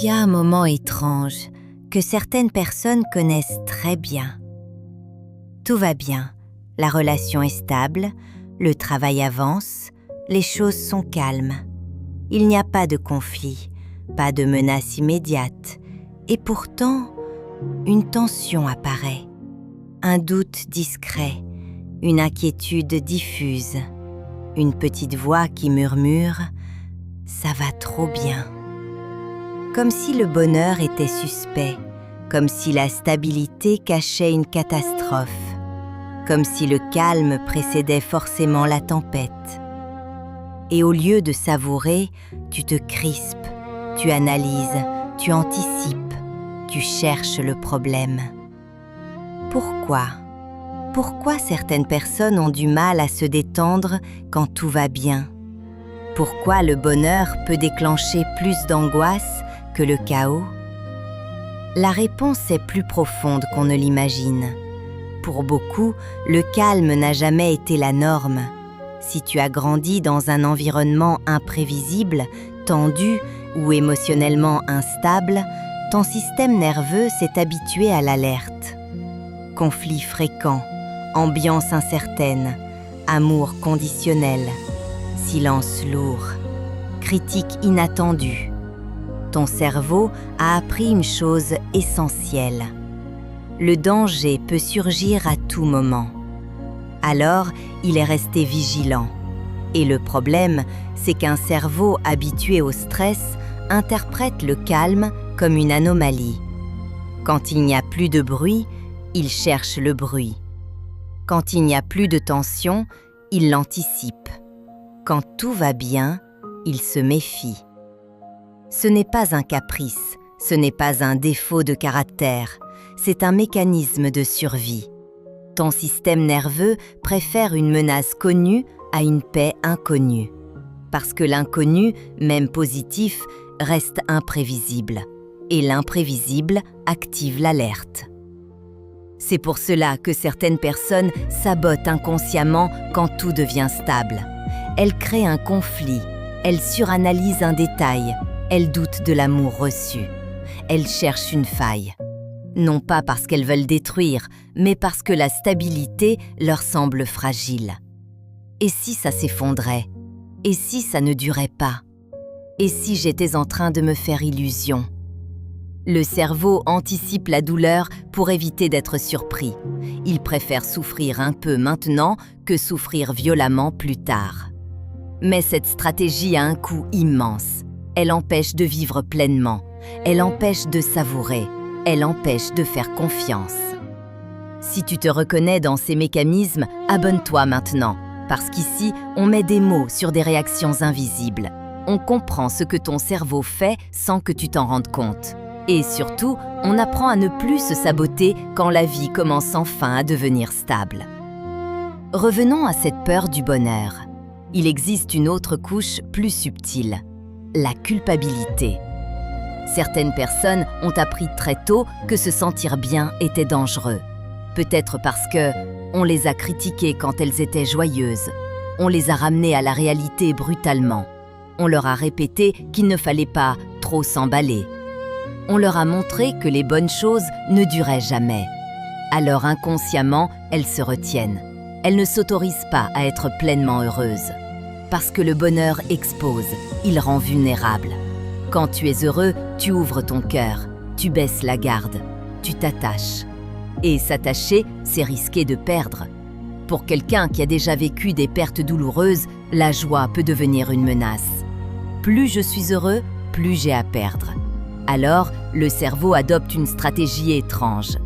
Il y a un moment étrange que certaines personnes connaissent très bien. Tout va bien, la relation est stable, le travail avance, les choses sont calmes. Il n'y a pas de conflit, pas de menace immédiate, et pourtant, une tension apparaît, un doute discret, une inquiétude diffuse, une petite voix qui murmure « ça va trop bien ». Comme si le bonheur était suspect, comme si la stabilité cachait une catastrophe, comme si le calme précédait forcément la tempête. Et au lieu de savourer, tu te crispes, tu analyses, tu anticipes, tu cherches le problème. Pourquoi ? Pourquoi certaines personnes ont du mal à se détendre quand tout va bien ? Pourquoi le bonheur peut déclencher plus d'angoisse que le chaos ? La réponse est plus profonde qu'on ne l'imagine. Pour beaucoup, le calme n'a jamais été la norme. Si tu as grandi dans un environnement imprévisible, tendu ou émotionnellement instable, ton système nerveux s'est habitué à l'alerte. Conflits fréquents, ambiance incertaine, amour conditionnel, silence lourd, critiques inattendues. Ton cerveau a appris une chose essentielle. Le danger peut surgir à tout moment. Alors, il est resté vigilant. Et le problème, c'est qu'un cerveau habitué au stress interprète le calme comme une anomalie. Quand il n'y a plus de bruit, il cherche le bruit. Quand il n'y a plus de tension, il l'anticipe. Quand tout va bien, il se méfie. Ce n'est pas un caprice, ce n'est pas un défaut de caractère, c'est un mécanisme de survie. Ton système nerveux préfère une menace connue à une paix inconnue. Parce que l'inconnu, même positif, reste imprévisible. Et l'imprévisible active l'alerte. C'est pour cela que certaines personnes sabotent inconsciemment quand tout devient stable. Elles créent un conflit, elles suranalysent un détail, elles doutent de l'amour reçu. Elles cherchent une faille. Non pas parce qu'elles veulent détruire, mais parce que la stabilité leur semble fragile. Et si ça s'effondrait ? Et si ça ne durait pas ? Et si j'étais en train de me faire illusion ? Le cerveau anticipe la douleur pour éviter d'être surpris. Il préfère souffrir un peu maintenant que souffrir violemment plus tard. Mais cette stratégie a un coût immense. Elle empêche de vivre pleinement. Elle empêche de savourer. Elle empêche de faire confiance. Si tu te reconnais dans ces mécanismes, abonne-toi maintenant. Parce qu'ici, on met des mots sur des réactions invisibles. On comprend ce que ton cerveau fait sans que tu t'en rendes compte. Et surtout, on apprend à ne plus se saboter quand la vie commence enfin à devenir stable. Revenons à cette peur du bonheur. Il existe une autre couche plus subtile, la culpabilité. Certaines personnes ont appris très tôt que se sentir bien était dangereux. Peut-être parce que on les a critiquées quand elles étaient joyeuses. On les a ramenées à la réalité brutalement. On leur a répété qu'il ne fallait pas trop s'emballer. On leur a montré que les bonnes choses ne duraient jamais. Alors inconsciemment, elles se retiennent. Elles ne s'autorisent pas à être pleinement heureuses. Parce que le bonheur expose, il rend vulnérable. Quand tu es heureux, tu ouvres ton cœur, tu baisses la garde, tu t'attaches. Et s'attacher, c'est risquer de perdre. Pour quelqu'un qui a déjà vécu des pertes douloureuses, la joie peut devenir une menace. Plus je suis heureux, plus j'ai à perdre. Alors, le cerveau adopte une stratégie étrange.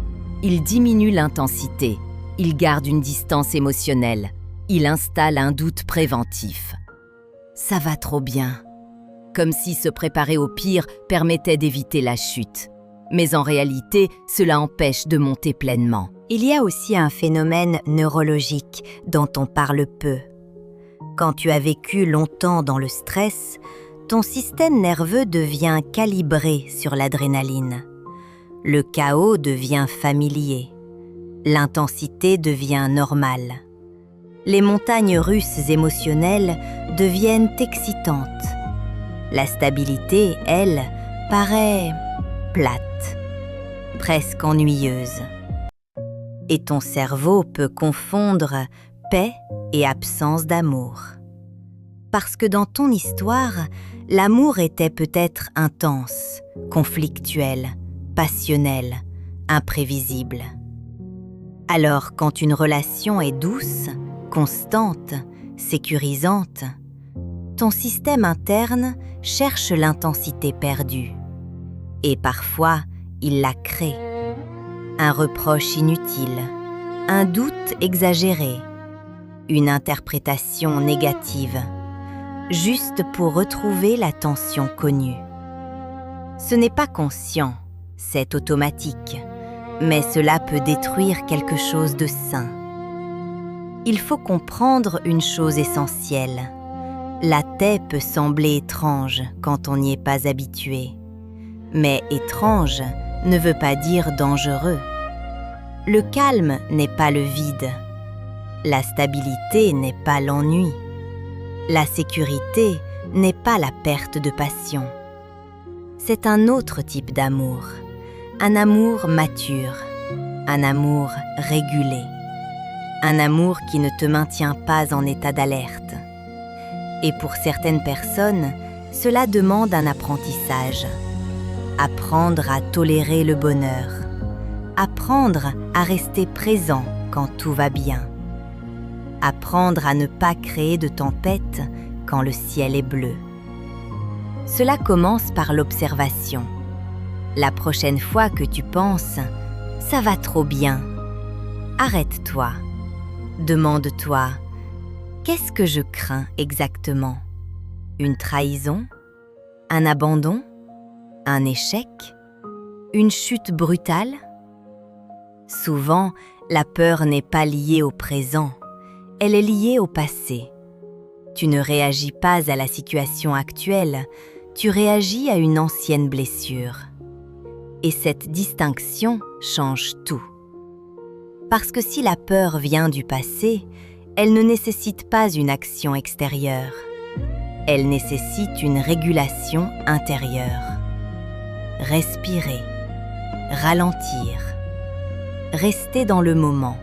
Il diminue l'intensité, il garde une distance émotionnelle, il installe un doute préventif. Ça va trop bien. Comme si se préparer au pire permettait d'éviter la chute. Mais en réalité, cela empêche de monter pleinement. Il y a aussi un phénomène neurologique dont on parle peu. Quand tu as vécu longtemps dans le stress, ton système nerveux devient calibré sur l'adrénaline. Le chaos devient familier. L'intensité devient normale. Les montagnes russes émotionnelles deviennent excitantes. La stabilité, elle, paraît plate, presque ennuyeuse. Et ton cerveau peut confondre paix et absence d'amour. Parce que dans ton histoire, l'amour était peut-être intense, conflictuel, passionnel, imprévisible. Alors quand une relation est douce, constante, sécurisante, ton système interne cherche l'intensité perdue. Et parfois, il la crée. Un reproche inutile, un doute exagéré, une interprétation négative, juste pour retrouver la tension connue. Ce n'est pas conscient, c'est automatique, mais cela peut détruire quelque chose de sain. Il faut comprendre une chose essentielle. La paix peut sembler étrange quand on n'y est pas habitué. Mais étrange ne veut pas dire dangereux. Le calme n'est pas le vide. La stabilité n'est pas l'ennui. La sécurité n'est pas la perte de passion. C'est un autre type d'amour, un amour mature, un amour régulé, un amour qui ne te maintient pas en état d'alerte. Et pour certaines personnes, cela demande un apprentissage. Apprendre à tolérer le bonheur, apprendre à rester présent quand tout va bien, apprendre à ne pas créer de tempête quand le ciel est bleu. Cela commence par l'observation. La prochaine fois que tu penses « ça va trop bien », arrête-toi, demande-toi « qu'est-ce que je crains exactement ? Une trahison ? Un abandon ? Un échec ? Une chute brutale ? Souvent, la peur n'est pas liée au présent, elle est liée au passé. Tu ne réagis pas à la situation actuelle, tu réagis à une ancienne blessure. Et cette distinction change tout. Parce que si la peur vient du passé, elle ne nécessite pas une action extérieure. Elle nécessite une régulation intérieure. Respirer, ralentir, rester dans le moment.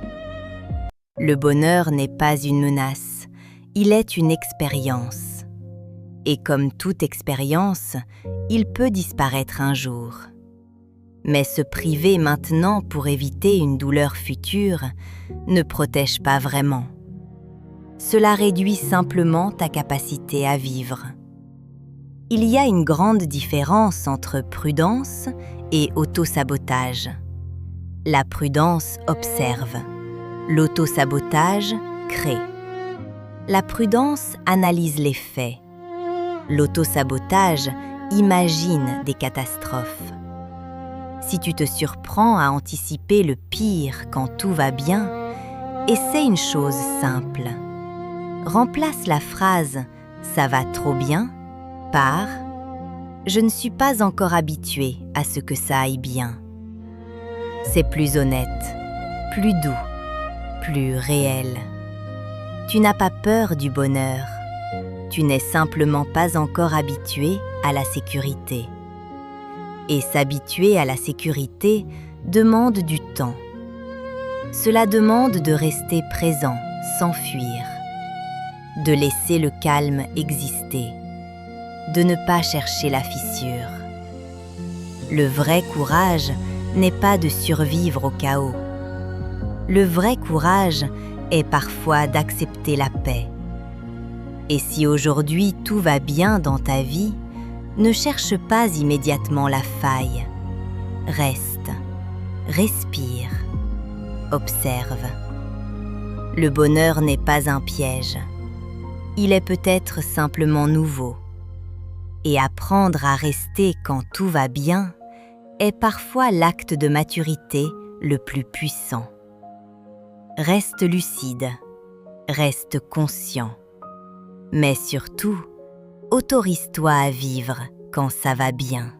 Le bonheur n'est pas une menace, il est une expérience. Et comme toute expérience, il peut disparaître un jour. Mais se priver maintenant pour éviter une douleur future ne protège pas vraiment. Cela réduit simplement ta capacité à vivre. Il y a une grande différence entre prudence et autosabotage. La prudence observe, l'autosabotage crée. La prudence analyse les faits. L'autosabotage imagine des catastrophes. Si tu te surprends à anticiper le pire quand tout va bien, essaie une chose simple. Remplace la phrase « ça va trop bien » par « je ne suis pas encore habitué à ce que ça aille bien ». C'est plus honnête, plus doux, plus réel. Tu n'as pas peur du bonheur. Tu n'es simplement pas encore habitué à la sécurité. Et s'habituer à la sécurité demande du temps. Cela demande de rester présent sans fuir, de laisser le calme exister, de ne pas chercher la fissure. Le vrai courage n'est pas de survivre au chaos. Le vrai courage est parfois d'accepter la paix. Et si aujourd'hui tout va bien dans ta vie, ne cherche pas immédiatement la faille. Reste, respire, observe. Le bonheur n'est pas un piège. Il est peut-être simplement nouveau. Et apprendre à rester quand tout va bien est parfois l'acte de maturité le plus puissant. Reste lucide, reste conscient. Mais surtout, autorise-toi à vivre quand ça va bien.